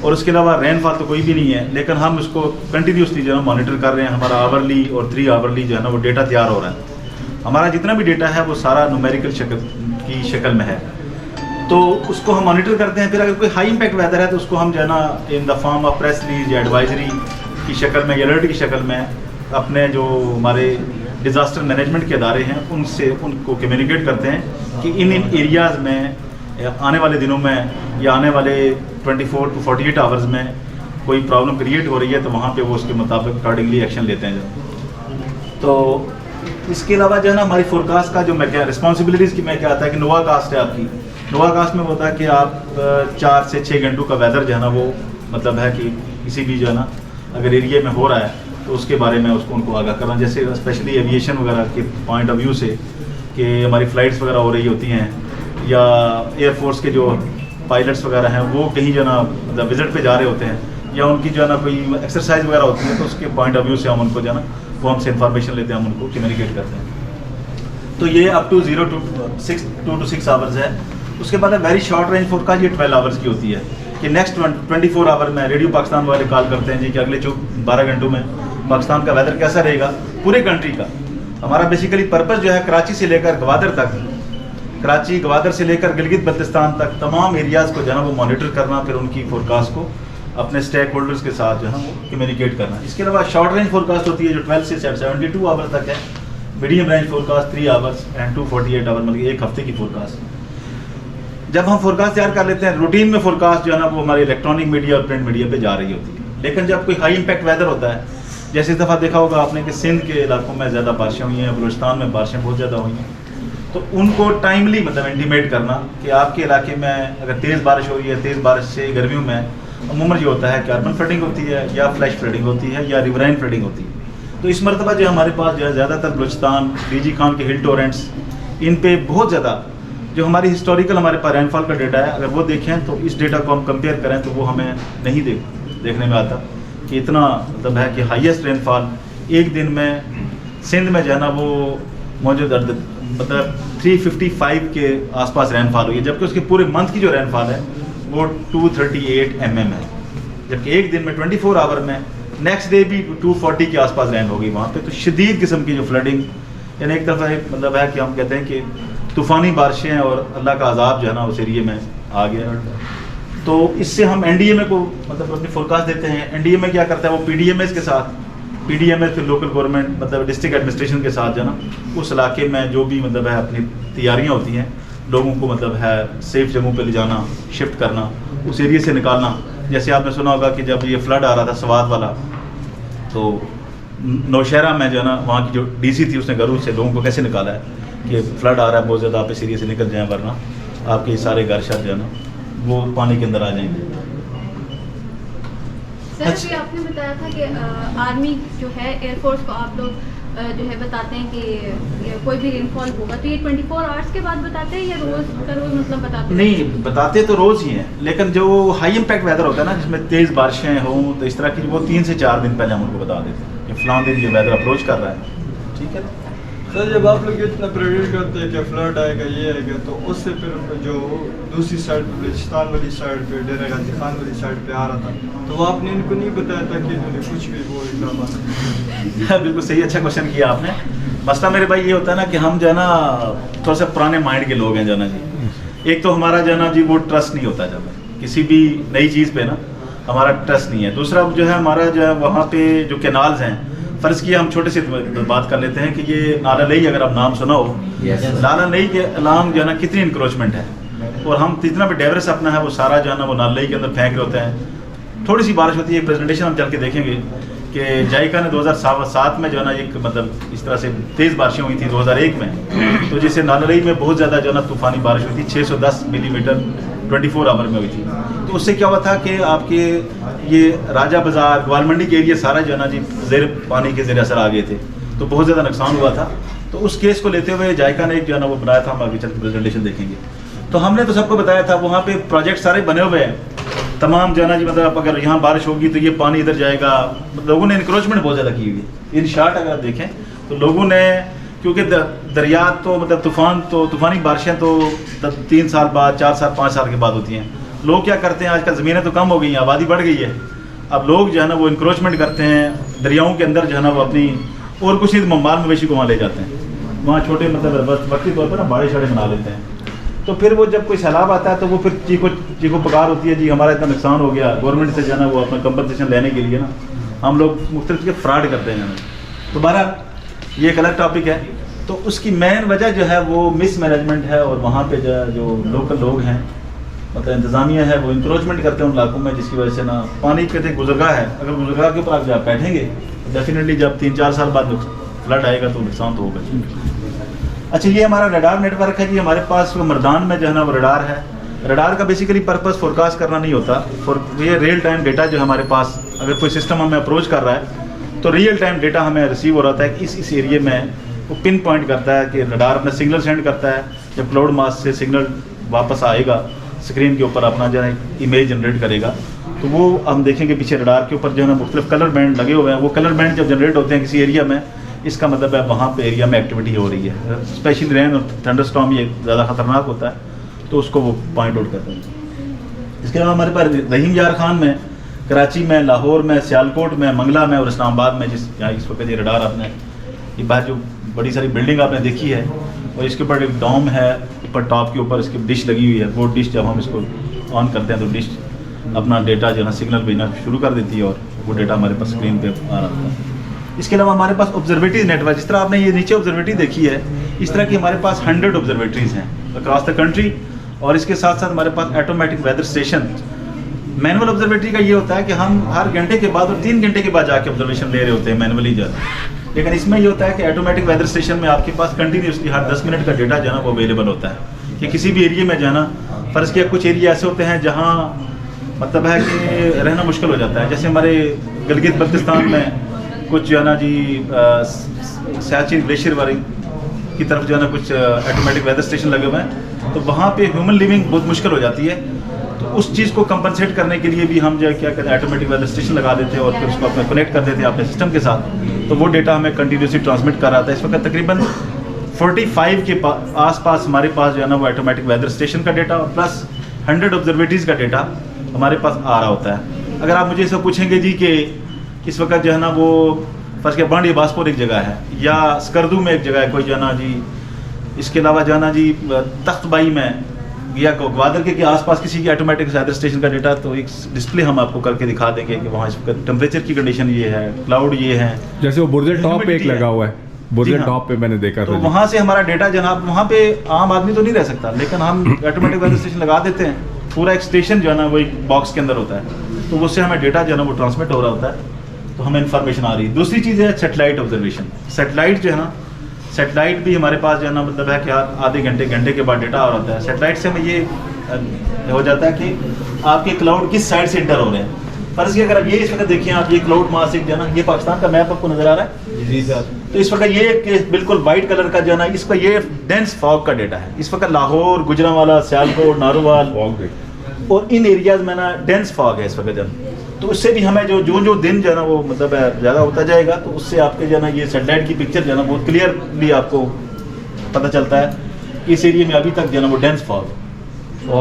और उसके अलावा रेनफॉल तो कोई भी नहीं है, लेकिन हम उसको कंटिन्यूसली जो है मॉनिटर कर रहे हैं। हमारा आवरली और 3 आवरली जो है ना वो डेटा तैयार हो रहा है। हमारा जितना भी डेटा है वो सारा न्यूमेरिकल शक्ल में है, तो उसको हम मॉनिटर करते हैं। फिर अगर कोई हाई इम्पैक्ट वेदर है तो उसको हम जो है ना in the form of press release या एडवाइजरी की शक्ल में, अलर्ट की शक्ल में अपने जो हमारे डिज़ास्टर मैनेजमेंट के अदारे हैं उनसे उनको कम्युनिकेट करते हैं कि इन एरियाज़ में आने वाले दिनों में या आने वाले 24 to 48 आवर्स में कोई प्रॉब्लम क्रिएट हो रही है, तो वहाँ पे वो उसके मुताबिक अकॉर्डिंगली एक्शन लेते हैं। तो इसके अलावा जो है ना हमारी फोरकास्ट का जो मैं क्या रिस्पॉन्सिबिलिटीज़ की मैं क्या आता है कि नोवा कास्ट है आपकी। नोवा कास्ट में होता है कि आप 4 से 6 घंटों का वेदर जो है ना वो मतलब है कि किसी भी जो है ना अगर एरिया में हो रहा है तो उसके बारे में उसको उनको आगाह करना, जैसे स्पेशली एविएशन वगैरह के पॉइंट ऑफ व्यू से कि हमारी फ़्लाइट्स वगैरह हो रही होती हैं, या एयरफोर्स के जो पायलट्स वगैरह हैं वो कहीं जो है ना मतलब विज़िट पे जा रहे होते हैं, या उनकी जो है ना कोई एक्सरसाइज वगैरह होती है, तो उसके पॉइंट ऑफ व्यू से हम उनको जो है ना वो हमसे इन्फॉर्मेशन लेते हैं, हम उनको कम्युनिकेट करते हैं। तो ये अप टू 2 to 6 आवर्स है। उसके बाद वेरी शॉर्ट रेंज फोरकास्ट ये 12 आवर्स की होती है कि नेक्स्ट 24 आवर में रेडियो पाकिस्तान वाले कॉल करते हैं जी कि अगले 12 घंटों में पाकिस्तान का वेदर कैसा रहेगा पूरे कंट्री का। हमारा बेसिकली पर्पस जो है कराची से लेकर गवादर तक, कराची गवादर से लेकर गिलगित बल्तिस्तान तक तमाम एरियाज़ को जो है ना वो मॉनिटर करना, फिर उनकी फोरकास्ट को अपने स्टेक होल्डर्स के साथ जो है ना वो कम्युनिकेट करना। इसके अलावा शॉर्ट रेंज फोरकास्ट होती है जो 12 से 72 आवर तक है, medium range forecast 3 hours and 248 hour, मतलब 1 हफ्ते की फोरकास्ट। जब हम फोरकास्ट तैयार कर लेते हैं, रूटीन में फोरकास्ट जो है ना वो हमारे इलेक्ट्रॉनिक मीडिया और प्रिंट मीडिया पे जा रही होती है। लेकिन जब कोई हाई इम्पैक्ट वेदर होता है, जैसे इस दफ़ा देखा होगा आपने कि सिंध के इलाकों में ज़्यादा बारिशें हुई हैं, बलूचिस्तान में बारिशें बहुत ज़्यादा हुई हैं, तो उनको टाइमली मतलब इंटीमेट करना कि आपके इलाके में अगर तेज़ बारिश हो रही है, तेज़ बारिश से गर्मियों में अमूमन ये होता है कि अर्बन फ्लडिंग होती है या फ्लैश फ्लडिंग होती है या रिवराइन फ्लडिंग होती है। तो इस मरतबा जो हमारे पास जो है ज़्यादातर बलूचिस्तान, डीजी खान के हिल टोरेंट्स, इन पे बहुत ज़्यादा जो हमारी हिस्टोरिकल हमारे पास रेनफॉल का डेटा है, अगर वो देखें तो इस डेटा को हम कंपेयर करें तो वो हमें नहीं देखने में आता कि इतना मतलब है कि हाईएस्ट रेनफॉल एक दिन में सिंध में जो है ना वो मौजूद मतलब 355 के आसपास रेनफॉल हुई है, जबकि उसके पूरे मंथ की जो रेनफॉल है वो 238 mm है, जबकि एक दिन में 24 आवर में नेक्स्ट डे भी 240 के आसपास रेन हो गई वहाँ पे। तो शदीद किस्म की जो फ्लडिंग, यानी एक तरफ मतलब है कि हम कहते हैं कि तूफ़ानी बारिशें और अल्लाह का अजाब जो है ना उस एरिए में आ गया। तो इससे हम एनडीएमए को मतलब अपनी फोरकास्ट देते हैं। एनडीएमए क्या करता है, वो पीडीएमएस के साथ, पीडीएमएस फिर लोकल गवर्नमेंट मतलब डिस्ट्रिक्ट एडमिनिस्ट्रेशन के साथ जो है ना उस इलाके में जो भी मतलब है अपनी तैयारियाँ होती हैं, लोगों को मतलब है सेफ जगहों पे ले जाना, शिफ्ट करना, उस एरिया से निकालना, जैसे आपने सुना होगा कि जब ये फ्लड आ रहा था स्वात वाला, तो नौशहरा में जो है ना वहाँ की जो डीसी थी उसने घरों से लोगों को कैसे निकाला है कि फ्लड आ रहा है बहुत ज़्यादा, आप सीरियस निकल जाएँ वरना आपके सारे घर शर जो है ना वो पानी के अंदर आ जाएंगे। सर अभी आपने बताया था कि आर्मी जो है एयरफोर्स को आप लोग जो है बताते हैं कि कोई भी रेनफॉल होगा तो ये 24 आवर्स के बाद बताते हैं या रोज का रोज मतलब बताते हैं? नहीं, बताते तो रोज़ ही हैं, लेकिन जो हाई इम्पैक्ट वेदर होता है ना जिसमें तेज़ बारिशें हों तो इस तरह की वो 3 से 4 दिन पहले हम उनको बता देते हैं कि फ़लाँ दिन ये वेदर अप्रोच कर रहा है, ठीक है। सर जब आप लोग इतना प्रेडिक्ट करते हैं कि फ्लड आएगा ये आएगा, तो उससे फिर जो दूसरी साइड पे बलूचिस्तान वाली साइड पे डेरा गाजी खान वाली साइड पे आ रहा था तो वो आपने इनको नहीं बताया था कि इन्होंने कुछ भी वो इल्जाम? बिल्कुल सही, अच्छा क्वेश्चन किया आपने। मसला मेरे भाई ये होता है ना कि हम जो है ना थोड़ा सा पुराने माइंड के लोग हैं जो है ना जी। एक तो हमारा जो है ना जी वो ट्रस्ट नहीं होता जब किसी भी नई चीज़ पे ना हमारा ट्रस्ट नहीं है। दूसरा जो है हमारा जो है वहाँ पे जो कैनाल्स हैं, फ़र्ज़ किया हम छोटे से बात कर लेते हैं कि ये नाला नई अगर आप नाम सुना हो, नाला नई के अलाम जो है ना कितनी इंक्रोचमेंट है और हम जितना भी डेवरेस अपना है वो सारा जो है ना वो नाला नई के अंदर फेंक रहे होते हैं। थोड़ी सी बारिश होती है, प्रेजेंटेशन हम चल के देखेंगे कि जायका ने 2007 में जो है ना एक मतलब इस तरह से तेज़ बारिशें हुई थी 2001 में, तो जिससे नाला नई में बहुत ज़्यादा जो है ना तूफ़ानी बारिश हुई थी, 610 मिलीमीटर 24 आवर में हुई थी। तो उससे क्या हुआ था कि आपके ये राजा बाज़ार ग्वाल मंडी के एरिया सारा जो है ना जी ज़ेर पानी के ज़ेर असर आ गए थे, तो बहुत ज़्यादा नुकसान हुआ था। तो उस केस को लेते हुए जायका ने एक जो है ना वो बनाया था, हम आगे चल के प्रेजेंटेशन देखेंगे। तो हमने तो सबको बताया था वहाँ पे प्रोजेक्ट सारे बने हुए हैं तमाम जो है ना जी, मतलब अगर यहाँ बारिश होगी तो ये पानी इधर जाएगा। लोगों ने इंक्रोचमेंट बहुत ज़्यादा की हुई है। इन शॉर्ट अगर आप देखें तो लोगों ने, क्योंकि दरिया तो मतलब तूफ़ानी बारिशें तो 3 साल बाद 4 साल 5 साल के बाद होती हैं। लोग क्या करते हैं, आजकल ज़मीनें तो कम हो गई हैं, आबादी बढ़ गई है, अब लोग जो है ना वो इंक्रोचमेंट करते हैं दरियाओं के अंदर जो है ना वो अपनी और कुछ नहीं माल मवेशी को वहाँ ले जाते हैं, वहाँ छोटे मतलब वक्ती तौर पर ना बाड़े शाड़े बना लेते हैं। तो फिर वो जब कोई सैलाब आता है तो वो फिर चीखो पुकार होती है जी हमारा इतना नुकसान हो गया, गवर्नमेंट से जो है ना वो अपना कंपनसेशन लेने के लिए ना हम लोग मुख्तलिफ के फ्रॉड करते हैं। तो बहरहाल ये एक अलग टॉपिक है। तो उसकी मेन वजह जो है वो मिस मैनेजमेंट है और वहाँ पे जो लोकल लोग हैं मतलब इंतज़ामिया है वो इंक्रोचमेंट करते हैं उन इलाकों में, जिसकी वजह से ना पानी कहते गुजरगाह है, अगर गुजरगाह के ऊपर आप जब बैठेंगे तो डेफिनेटली जब 3-4 साल बाद फ्लड आएगा तो नुकसान तो होगा। अच्छा, ये हमारा रडार नेटवर्क है जी। हमारे पास मर्दान में जो है ना वो रडार है। रडार का बेसिकली पर्पस फोरकास्ट करना नहीं होता, ये रियल टाइम डेटा जो हमारे पास अगर कोई सिस्टम हमें अप्रोच कर रहा है तो रियल टाइम डेटा हमें रिसीव हो रहा है कि इस एरिए में वो पिन पॉइंट करता है कि रडार अपना सिग्नल सेंड करता है। जब क्लाउड मास से सिग्नल वापस आएगा स्क्रीन के ऊपर अपना जो है इमेज जनरेट करेगा, तो वो हम देखेंगे पीछे रडार के ऊपर जो है ना मुख्तलिफ कलर बैंड लगे हुए हैं। वो कलर बैंड जब जनरेट होते हैं किसी एरिया में, इसका मतलब है वहाँ पे एरिया में एक्टिविटी हो रही है। स्पेशली रेन और थंडरस्टॉर्म ये ज़्यादा ख़तरनाक होता है, तो उसको वो पॉइंट आउट करते हैं। इसके अलावा हमारे पास रहीम यार खान में, कराची में, लाहौर में, सियालकोट में, मंगला में और इस्लामाबाद में जिस यहाँ इस वक्त ये रडार आपने ये बाहर जो बड़ी सारी बिल्डिंग आपने देखी है और इसके ऊपर एक डोम है, ऊपर टॉप के ऊपर इसकी डिश लगी हुई है। वो डिश जब हम इसको ऑन करते हैं तो डिश अपना डेटा जो है ना सिग्नल भेजना शुरू कर देती है और वो डेटा हमारे पास स्क्रीन पे आ रहा है। इसके अलावा हमारे पास ऑब्जर्वेटरी नेटवर्क, जिस तरह आपने ये नीचे ऑब्जर्वेटरी देखी है, इस तरह की हमारे पास 100 ऑब्जर्वेटरीज हैं अक्रॉस द कंट्री। और इसके साथ साथ हमारे पास automatic weather station. Manual observatory का ये होता है कि हम हर घंटे के बाद और 3 घंटे के बाद जाके ऑब्जर्वेशन ले रहे होते हैं मैनुअली जो है। लेकिन इसमें ये होता है कि ऑटोमेटिक वेदर स्टेशन में आपके पास कंटिन्यूसली हर 10 मिनट का डेटा जो है ना वो अवेलेबल होता है कि किसी भी एरिया में जो है ना, फ़र्ज़ किया कुछ एरिया ऐसे होते हैं जहाँ मतलब है कि रहना मुश्किल हो जाता है। जैसे हमारे गिलगित बल्तिस्तान में कुछ जो है ना जी सियाचिन ग्लेशियर वाली की तरफ जो है ना कुछ ऑटोमेटिक वेदर स्टेशन लगे हुए हैं, तो वहाँ पे ह्यूमन लिविंग बहुत मुश्किल हो जाती है। तो उस चीज़ को कंपनसेट करने के लिए भी हम जो है क्या कहते हैं ऑटोमेटिक वेदर स्टेशन लगा देते हैं और फिर उसको अपने कनेक्ट कर देते हैं अपने सिस्टम के साथ, तो वो डेटा हमें कंटिन्यूसली ट्रांसमिट कर रहा था। इस वक्त तकरीबन 45 के आसपास हमारे पास जो है ना वो ऑटोमेटिक वेदर स्टेशन का डेटा प्लस 100 ऑब्जर्वेटरीज का डेटा हमारे पास आ रहा होता है। अगर आप मुझे इसको पूछेंगे जी कि इस वक्त जो है ना वो फर्स्ट के बांडी बासपुर एक जगह है या स्कर्दू में एक जगह है कोई जो है ना जी, इसके अलावा जो है ना जी तख्तबाई में या ग्वादर के आसपास किसी की ऑटोमेटिक वेदर स्टेशन का डेटा, तो एक डिस्प्ले हम आपको करके दिखा देंगे कि वहाँ इस वक्त टेम्परेचर की कंडीशन ये है, क्लाउड ये है। जैसे वो बुर्ज टॉप पे एक लगा हुआ है, बुर्ज हाँ। टॉप पे मैंने देखा तो था। वहाँ से हमारा डेटा जनाब, वहाँ पे आम आदमी तो नहीं रह सकता, लेकिन हम ऑटोमेटिक वेदर स्टेशन लगा देते हैं। पूरा एक स्टेशन जो है ना वो एक बॉक्स के अंदर होता है, तो उससे हमें डेटा जो है ना वो ट्रांसमिट हो रहा होता है, तो हमें इन्फॉर्मेशन आ रही है। दूसरी चीज़ है सेटेलाइट ऑब्जर्वेशन। सेटेलाइट जो है ना, सेटेलाइट भी हमारे पास जो है ना मतलब है कि आधे घंटे के बाद डेटा आ रहा होता है। सेटेलाइट से हमें ये हो जाता है कि आपके क्लाउड किस साइड से इंटर हो रहे हैं। फर्ज की अगर आप ये इस वक्त देखिए, आप ये क्लाउड मासिक जो है ना, ये पाकिस्तान का मैप आपको नजर आ रहा है जी सर। तो इस वक्त ये बिल्कुल वाइट कलर का जो है ना, इसका ये डेंस फॉग का डेटा है। इस वक्त लाहौर, गुजरांवाला, सियालकोट, नारोवाल और इन एरियाज में ना डेंस फॉग है इस वक्त जब। तो उससे भी हमें जो दिन जो है ना वो मतलब ज़्यादा होता जाएगा, तो उससे आपके जो है ना ये सेटेलाइट की पिक्चर जो है ना बहुत क्लियरली आपको पता चलता है कि इस एरिया में अभी तक जो है ना वो डेंस फॉग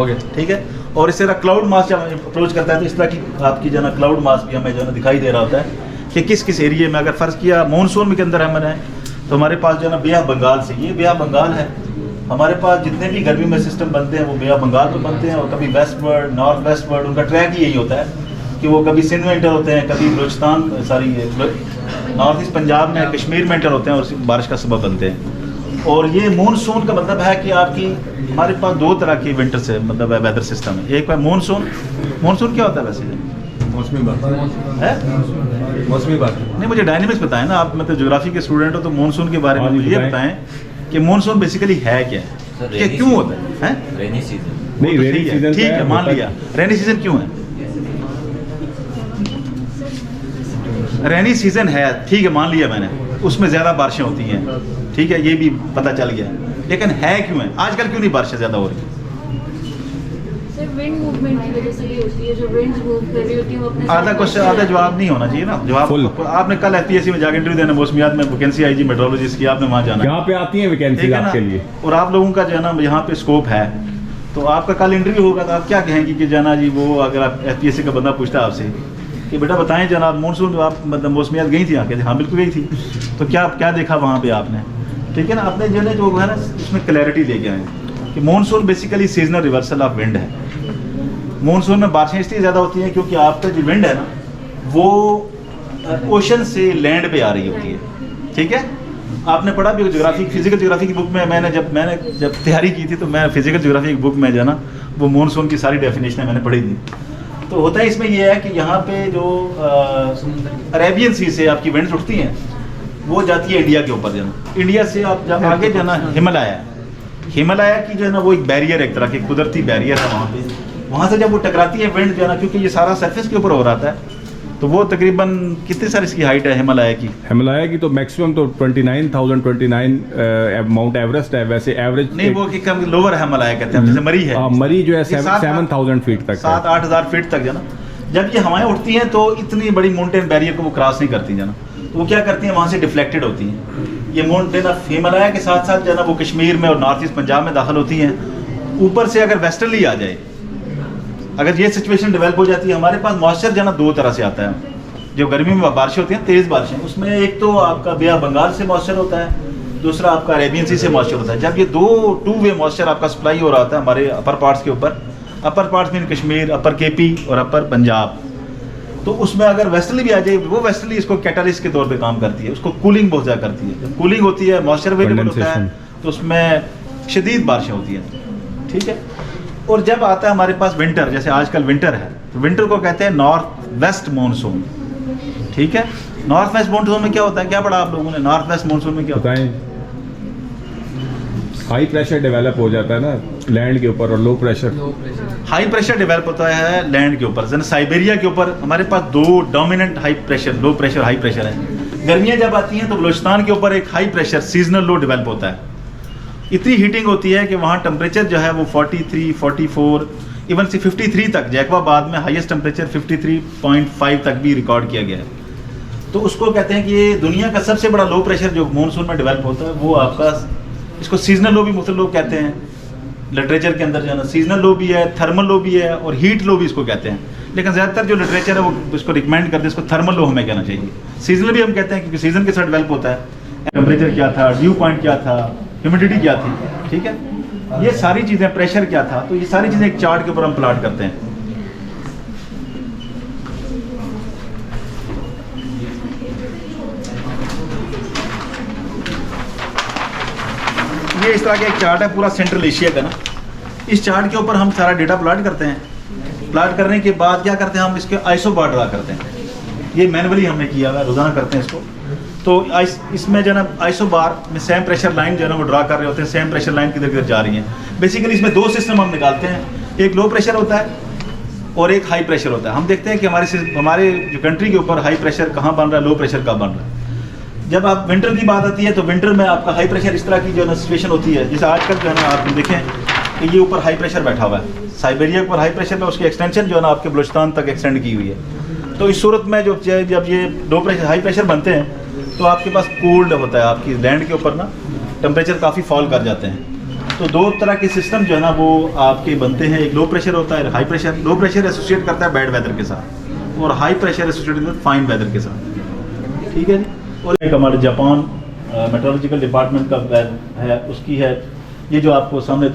है, ठीक है। और इस तरह क्लाउड मास जब अप्रोच करता है तो इस तरह की आपकी जो है ना क्लाउड मास भी हमें जो है ना दिखाई दे रहा होता है कि किस किस एरिया में। अगर फ़र्ज़ किया मानसून के अंदर हमने तो हमारे पास जो है ना बे ऑफ बंगाल से, ये बे ऑफ बंगाल है, हमारे पास जितने भी गर्मी में सिस्टम बनते हैं वो बे ऑफ बंगाल पर बनते हैं। और कभी वेस्टवर्ड, नॉर्थ वेस्टवर्ड, उनका ट्रैक ही यही होता है कि वो कभी सिंध में इंटर होते हैं, कभी बलूचिस्तान नॉर्थ ईस्ट पंजाब में, कश्मीर में इंटर होते हैं और बारिश का सबब बनते हैं। और ये मानसून का मतलब है कि आपकी हमारे पास दो तरह की विंटर से मतलब वेदर सिस्टम है। एक है मानसून। मानसून क्या होता है वैसे? मौसमी बात है, मौसमी बात नहीं मुझे डायनेमिक्स बताएं ना, आप मतलब ज्योग्राफी के स्टूडेंट हो तो मानसून के बारे में मुझे ये बताएं कि मानसून बेसिकली है क्या है, कि क्यों होता है? रेनी सीजन नहीं, रेनी सीजन ठीक है, मान लिया रेनी सीजन क्यों है, रेनी सीजन है, ठीक है मान लिया मैंने, उसमें ज़्यादा बारिशें होती हैं, ठीक है, ये भी पता चल गया, लेकिन है क्यों है? आजकल क्यों नहीं बारिशें ज़्यादा हो रही? सर विंड मूवमेंट की वजह से भी होती है, जो विंड्स मूव कर रही होती है वो अपने आधा क्वेश्चन आधा जवाब नहीं होना चाहिए ना, जवाब आपने कल एफपीएससी में जाकर इंटरव्यू देना, मौसमियात में वैकेंसी आई जी मेट्रोलॉजिस्ट की, आपने वहाँ जाना, यहाँ पे आती है वैकेंसी आपके लिए, और आप लोगों का जो है ना यहाँ पे स्कोप है, तो आपका कल इंटरव्यू होगा तो आप क्या कहेंगे कि जाना जी वो अगर आप एफपीएससी का बंदा पूछता है आपसे कि बेटा बताएं जनाब मानसून आप मतलब मौसमियात गई थी आके? हाँ बिल्कुल गई थी, तो क्या देखा वहाँ पे आपने? ठीक है ना, आपने जो है ना उसमें क्लैरिटी लेके आए कि monsoon basically seasonal reversal of wind है। मानसून में बारिशें इसलिए ज़्यादा होती हैं क्योंकि आपका जो विंड है ना वो ओशन से लैंड पे आ रही होती है, ठीक है। आपने पढ़ा भी ज्योग्राफी, फिजिकल ज्योग्राफी की बुक में, मैंने जब तैयारी की थी तो मैं फिजिकल ज्योग्राफी की बुक में जो है ना वो मानसून की सारी डेफिनेशन मैंने पढ़ी थी। तो होता है इसमें यह है कि यहाँ पे जो अरेबियन सी से आपकी विंड्स उठती हैं वो जाती है इंडिया के ऊपर, जो है इंडिया से आप जब आगे जो है ना हिमालय की जो है ना वो एक बैरियर, एक तरह की कुदरती बैरियर है वहाँ पे, वहाँ से जब वो टकराती है विंड जो है ना, क्योंकि ये सारा सरफेस के ऊपर हो रहा है, तो वो तकरीबन कितनी सारी इसकी हाइट है हिमालय की? हिमालय की तो मैक्सिमम तो 29,029 माउंट एवरेस्ट है, वैसे एवरेज नहीं वो कि कम लोअर हिमालय कहते हैं, जैसे मरी है, मरी जो है 7,000 फीट तक, 7-8,000 फीट तक जो ना, जब ये हवाएं उठती हैं तो इतनी बड़ी माउंटेन बैरियर को वो क्रॉस नहीं करती जो ना, तो वो क्या करती हैं वहाँ से डिफ्लेक्टेड होती हैं। ये माउंटेन ऑफ हिमालय के साथ साथ जो है ना वो कश्मीर में और नॉर्थ ईस्ट पंजाब में दाखिल होती हैं। ऊपर से अगर वेस्टर्ली आ जाए, अगर ये सिचुएशन डेवलप हो जाती है, हमारे पास मॉइस्चर जो है ना दो तरह से आता है। जो गर्मी में बारिशें होती हैं, तेज़ बारिशें, उसमें एक तो आपका बे ऑफ बंगाल से मॉइस्चर होता है, दूसरा आपका अरेबियन सी से मॉइस्चर होता है। जब ये टू वे मॉइस्चर आपका सप्लाई हो रहा होता है हमारे अपर पार्ट्स के ऊपर, अपर पार्ट्स मीन कश्मीर, अपर केपी और अपर पंजाब, तो उसमें अगर वेस्टर्ली भी आ जाए, वो वेस्टर्ली इसको कैटलिस्ट के तौर पे काम करती है, उसको कूलिंग बहुत ज़्यादा करती है। जब कूलिंग होती है, मॉइस्चर अवेलेबल होता है, तो उसमें शदीद बारिशें होती हैं, ठीक है। और जब आता है हमारे पास विंटर, जैसे आजकल विंटर है, तो विंटर को कहते हैं नॉर्थ वेस्ट मानसून, ठीक है। नॉर्थ वेस्ट मानसून में क्या होता है, क्या पढ़ा आप लोगों ने? नॉर्थ वेस्ट मानसून में क्या होता है? हाई प्रेशर डेवलप हो जाता है ना लैंड के ऊपर, और low pressure, high pressure develop होता है लैंड के ऊपर। जैसे साइबेरिया के ऊपर हमारे पास दो dominant high pressure, low pressure, high pressure है। गर्मियाँ जब आती हैं तो बलूचिस्तान के ऊपर एक हाई प्रेशर सीजनल लो डेवलप होता है। इतनी हीटिंग होती है कि वहाँ टेम्परेचर जो है वो 43, 44, इवन से 53 तक, जैकबाबाद में हाईएस्ट टेम्परेचर 53.5 तक भी रिकॉर्ड किया गया है। तो उसको कहते हैं कि ये दुनिया का सबसे बड़ा लो प्रेशर जो मानसून में डेवलप होता है, वो आपका, इसको सीजनल लो भी मुख्तलिफ लोग कहते हैं लिटरेचर के अंदर, जो है ना सीजनल लो भी है, थर्मल लो भी है और हीट लो भी इसको कहते हैं। लेकिन ज़्यादातर जो लिटरेचर है वो इसको रिकमेंड करते हैं, इसको थर्मल लो हमें कहना चाहिए। सीजनल भी हम कहते हैं क्योंकि सीजन के साथ डेवलप होता है। टेम्परेचर क्या था, ड्यू पॉइंट क्या था, ह्यूमिडिटी क्या थी, ठीक है, ये सारी चीज़ें, प्रेशर क्या था, तो ये सारी चीज़ें एक चार्ट के ऊपर हम प्लॉट करते हैं। ये इस तरह का एक चार्ट है पूरा सेंट्रल एशिया का ना, इस चार्ट के ऊपर हम सारा डेटा प्लॉट करते हैं। प्लाट करने के बाद क्या करते हैं, हम इसके आइसो बार ड्रा करते हैं। ये मैनुअली हमने किया हुआ है, रोज़ाना करते हैं इसको। तो इसमें जो है ना आइसो बार में सेम प्रेशर लाइन जो है ना वो ड्रा कर रहे होते हैं, सेम प्रेशर लाइन किधर किधर जा रही है। बेसिकली इसमें दो सिस्टम हम निकालते हैं, एक लो प्रेशर होता है और एक हाई प्रेशर होता है। हम देखते हैं कि हमारे जो कंट्री के ऊपर हाई प्रेशर कहाँ बन रहा है, लो प्रेशर कहाँ बन रहा है। जब आप विंटर की बात आती है तो विंटर में आपका हाई प्रेशर इस तरह की जो है ना सिचुएशन होती है, जैसे आजकल जो है ना आप देखें कि ये ऊपर हाई प्रेशर बैठा हुआ है, साइबेरिया के ऊपर हाई प्रेशर में उसकी एक्सटेंशन जो है ना आपके बलूचिस्तान तक एक्सटेंड की हुई है। तो इस सूरत में जब ये लो प्रेशर हाई प्रेशर बनते हैं तो आपके पास कोल्ड होता है, आपकी लैंड के ऊपर ना टेम्परेचर काफ़ी फॉल कर जाते हैं। तो दो तरह के सिस्टम जो है ना वो आपके बनते हैं, एक लो प्रेशर होता है, high pressure. Low pressure associate करता है बैड वेदर के साथ और हाई प्रेशर एसोसिएट करता है फाइन वेदर के साथ, ठीक है जी। और एक हमारे जापान मेट्रोलॉजिकल डिपार्टमेंट का है, उसकी है ये जो आपको सामने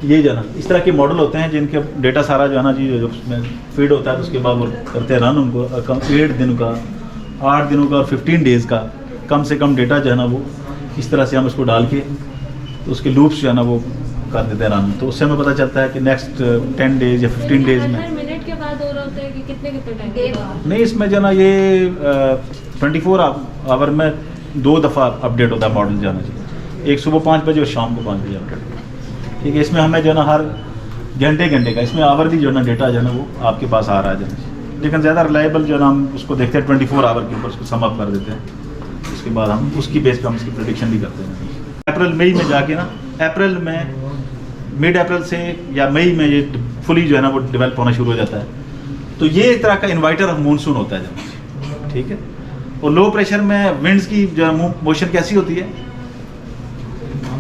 ये जो है ना इस तरह के मॉडल होते हैं जिनके डेटा सारा जो है ना जी जो उसमें फीड होता है, तो उसके बाद वो करते हैं रन उनको 8 दिन का, 8 दिनों का और 15 डेज़ का कम से कम डेटा जो है ना वो इस तरह से हम उसको डाल के तो उसके लूप्स जो है ना वो कर देते हैं रन। तो उससे हमें पता चलता है कि नेक्स्ट 10 डेज़ या 15 डेज़ में मिनट के बाद हो रहा होता है कि कितने टाइम नहीं, इसमें जो है ना ये 24 आवर में 2 दफ़ा अपडेट होता है मॉडल जो है ना जी, एक सुबह 5 बजे और शाम को 5 बजे अपडेट, ठीक है। इसमें हमें जो है ना हर घंटे का इसमें आवरली जो है ना डेटा जो है ना वो आपके पास आ रहा है जो है, लेकिन ज़्यादा रिलायबल जो है ना हम उसको देखते हैं 24 आवर के ऊपर उसको सम अप कर देते हैं। उसके बाद हम उसकी बेस पर हम इसकी प्रेडिक्शन भी करते हैं। अप्रैल मई में जाके ना, अप्रैल में मिड अप्रैल से या मई में ये फुली जो है ना वो डेवलप होना शुरू हो जाता है। तो ये एक तरह का इन्वाइटर ऑफ मानसून होता है जब, ठीक है। और लो प्रेशर में विंड्स की जो मोशन कैसी होती है,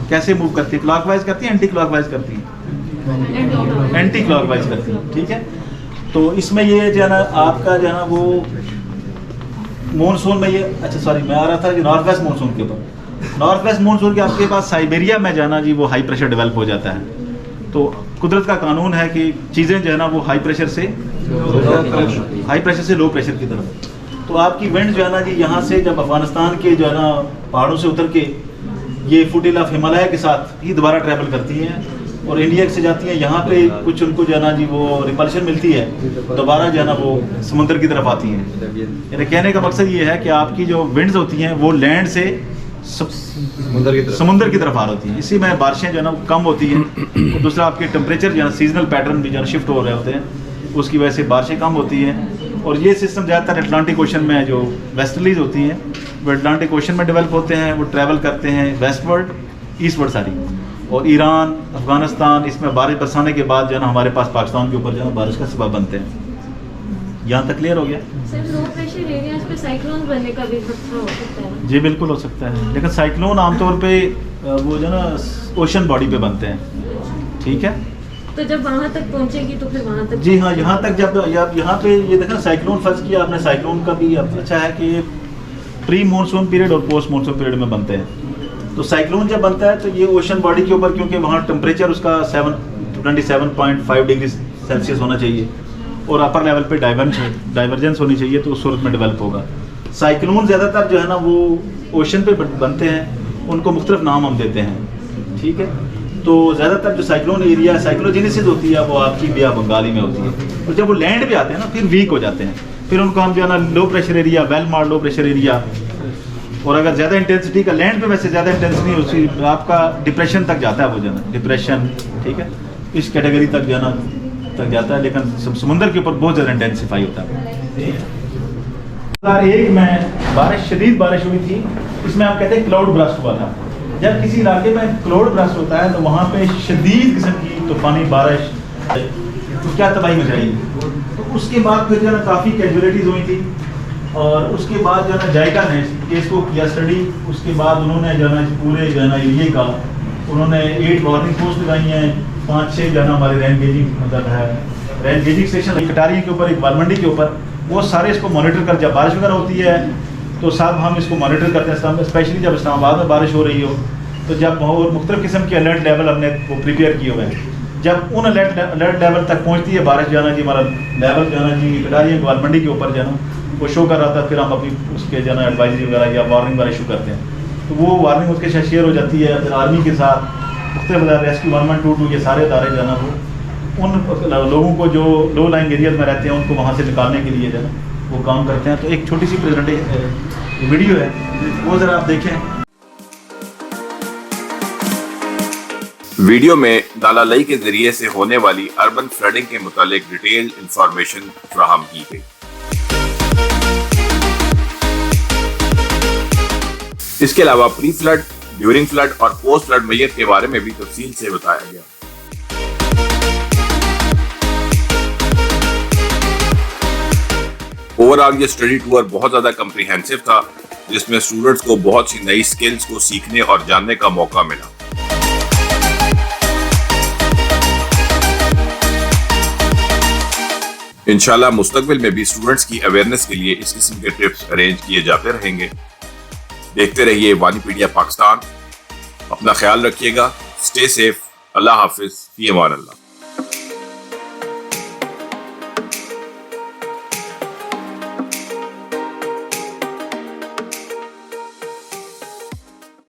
कैसे मूव करती है, क्लॉकवाइज करती है, एंटी क्लॉकवाइज करती है, एंटी क्लॉकवाइज करती है, ठीक है। तो इसमें ये जो है ना आपका जो है ना वो मानसून में ये अच्छा सॉरी मैं आ रहा था कि नॉर्थ वेस्ट मानसून के ऊपर, नॉर्थ वेस्ट मानसून के आपके पास साइबेरिया में जाना जी वो हाई प्रेशर डेवलप हो जाता है। तो कुदरत का कानून है कि चीज़ें जो है ना वो हाई प्रेशर से लो प्रेशर की तरफ। तो आपकी विंड जो है ना जी यहाँ से जब अफगानिस्तान के जो है ना पहाड़ों से उतर के ये फुटिल ऑफ हिमालय के साथ ही दोबारा ट्रैवल करती हैं और इंडिया से जाती हैं, यहाँ पे कुछ उनको जो है ना जी वो रिपल्शन मिलती है, दोबारा जो है ना वो समुद्र की तरफ आती हैं। यानी कहने का मकसद ये है कि आपकी जो विंड्स होती हैं वो लैंड से समुद्र की तरफ आ रही होती है, इसी में बारिशें जो है ना कम होती हैं। और दूसरा आपके टेम्परेचर जो है सीजनल पैटर्न भी जो है शिफ्ट हो रहे होते हैं, उसकी वजह से बारिशें कम होती हैं। और ये सिस्टम ज़्यादातर अटलांटिक ओशन में जो वेस्टर्लीज होती हैं वो अटलांटिक ओशन में डेवलप होते हैं, वो ट्रैवल करते हैं वेस्टवर्ड ईस्टवर्ड सारी। और ईरान, अफगानिस्तान इसमें बारिश बरसाने के बाद जो है ना हमारे पास पाकिस्तान के ऊपर जो है बारिश का सबब बनते हैं। यहाँ तक क्लियर हो गया? सर लो प्रेशर एरियाज पे साइक्लोन बनने का भी खतरा हो सकता है? जी बिल्कुल हो सकता है, लेकिन साइक्लोन आमतौर पे वो जो ना ओशन बॉडी पे बनते हैं, ठीक है। तो जब वहाँ तक पहुँचेगी तो फिर वहाँ तक जी हाँ, यहाँ तक जब यहाँ पे ये देखा साइक्लोन फर्ज किया आपने, साइक्लोन का भी अच्छा है कि प्री मानसून पीरियड और पोस्ट मानसून पीरियड में बनते हैं। तो साइक्लोन जब बनता है तो ये ओशन बॉडी के ऊपर, क्योंकि वहाँ टेम्परेचर उसका 27.5 डिग्री सेल्सियस होना चाहिए और अपर लेवल पे डाइवर्जेंस होनी चाहिए, तो उस सूरत में डेवलप होगा। साइक्लोन ज़्यादातर जो है ना वो ओशन पे बनते हैं, उनको मुख्तलिफ नाम हम देते हैं, ठीक है। तो ज़्यादातर जो साइक्लोन एरिया साइक्लोजेनेसिस होती है वो आपकी बे ऑफ बंगाली में होती है, और जब वो लैंड पे आते हैं ना फिर वीक हो जाते हैं, फिर उनको हम जो है ना low pressure area, well marked low pressure area, और अगर ज़्यादा इंटेंसिटी का लैंड पे वैसे ज़्यादा इंटेंसिटी उसी आपका डिप्रेशन तक जाता है, वो जो है ना डिप्रेशन, ठीक है, इस कैटेगरी तक जो है ना तक जाता है, लेकिन समुद्र के ऊपर बहुत ज़्यादा इंटेंसिफाई होता है। 2001 में बारिश, शदीद बारिश हुई थी, इसमें आप कहते हैं क्लाउड ब्रस्ट हुआ था। जब किसी इलाके में क्लाउड ब्रस्ट होता है तो वहाँ पे शदीद किस्म की तूफानी बारिश तो क्या तबाही मचाई। तो उसके बाद फिर जो है ना काफ़ी कैजुअलिटीज़ हुई थी, और उसके बाद जो है ना जायका ने केस को किया स्टडी। उसके बाद उन्होंने जो है ना पूरे जो है ना एरिए का उन्होंने 8 वार्निंग पोस्ट लगाई हैं, 5-6 जो है ना हमारे रेन गेजिंग मतलब है रेन गेजिंग स्टेशन, एक कटारिया के ऊपर, एक बालमंडी के ऊपर, वो सारे इसको मॉनिटर कर, जब बारिश वगैरह होती है तो सब हम इसको मॉनिटर करते हैं, स्पेशली जब इस्लामाबाद में बारिश हो रही हो, तो जब और मुख्तलिफ किस्म के अलर्ट लेवल हमने वो प्रिपेयर किए हुए हैं। जब उन अलर्ट लेवल तक पहुँचती है बारिश जो है ना जी, हमारा लेवल जो है ना जी कटारिया बालमंडी के ऊपर जो है ना वो शो कर रहा था, फिर हम अपनी उसके जो है ना एडवाइजरी वगैरह या वार्निंग वगैरह इशू करते हैं। तो वो वार्निंग उसके साथ शेयर हो जाती है, फिर आर्मी के साथ मुख्तलिफ रेस्क्यू 112 ये सारे अदारे जो है ना वो उन लोगों को जो लो लाइन एरियाज में रहते हैं उनको वहाँ से निकालने के लिए जो है वो काम करते हैं। तो एक छोटी सी वीडियो है, वो ज़रा आप देखें। वीडियो में नाला लई के जरिए से होने वाली अर्बन फ्लडिंग के मुतालिक डिटेल इंफॉर्मेशन फराहम की गई। इसके अलावा प्री फ्लड, ड्यूरिंग फ्लड और पोस्ट फ्लड मेजर के बारे में भी तफसील से बताया गया। ओवरऑल ये स्टडी टूर बहुत ज्यादा कम्प्रिहेंसिव था, जिसमें स्टूडेंट्स को बहुत सी नई स्किल्स को सीखने और जानने का मौका मिला। इंशाल्लाह मुस्तकबिल में भी स्टूडेंट्स की अवेयरनेस के लिए इस किस्म के ट्रिप्स अरेंज किए जाते रहेंगे। देखते रहिए वानीपीडिया पाकिस्तान। अपना ख्याल रखिएगा। Stay safe. अल्लाह हाफिज। फी अमान अल्लाह।